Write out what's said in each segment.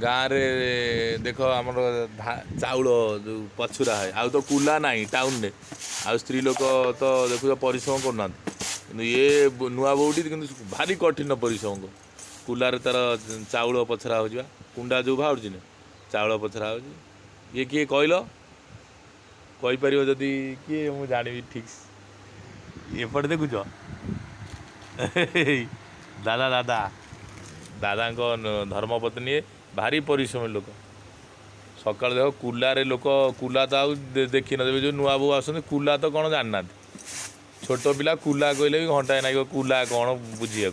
गाँव रे देख आम चाउल जो पछुरा है आउ तो कुला ना टाउन में आ स्त्री लोक तो देखो परिश्रम करना ये नुआ बोटी कि भारी कठिन परिश्रम कुलार तार चाउल पछरा हो कुंडा जो बाहर चाउल पछरा हो ये किए कहल कहीपर जदि किए मुझे जानी ठीक एपटे देखुच दादा दादा दादा धर्मपत्नी भारी परिश्रमी लोक सकाल देख कुलारे लोक कुला तो आउ देखी न जो नुआ बो आस कुला तो कौन जानना छोट पिला कुला कहले भी घंटाए नाग कुला कौन बुझे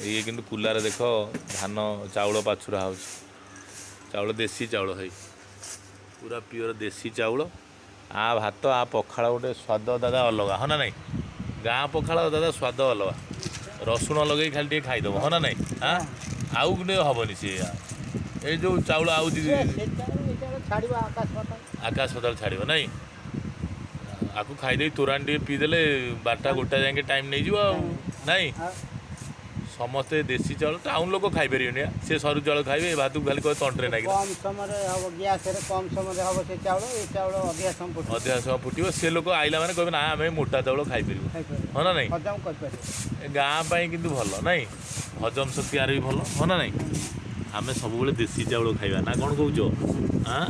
ये कि कुलार देख धान चाउल पाछुरा हो चाउल देसी चाउल है पूरा प्योर देसी चाउल आ भात आ पखाड़ गोटे स्वाद दादा अलग हाँ ना नहीं गाँ पखाड़ दादा स्वाद अलग रसुण लगे खाली टे खाईदेव हाँ ना नहीं हाँ आउ गोटे हेनी सी ये जो चाउल आकाश पताल छाड़ नाई आपको खाईदे तोराणी टे पीदेले 12टा 1टा जाए टाइम नहीं जीव नाई समस्ते देसी चाउल टाउन लोक खाईपर सी सरू चाउल खाइबे भात को खाली तंट्रे ना अधिका समय फुटो सी लोक आइला मैंने कहे ना आम मोटा चाउल खाईपर हाँ ना नहीं गाँ कि भल नाई हजम शक्ति यार भी भल हाँ ना नहीं आम सब देसी चाउल खाइबा ना कौन कौच हाँ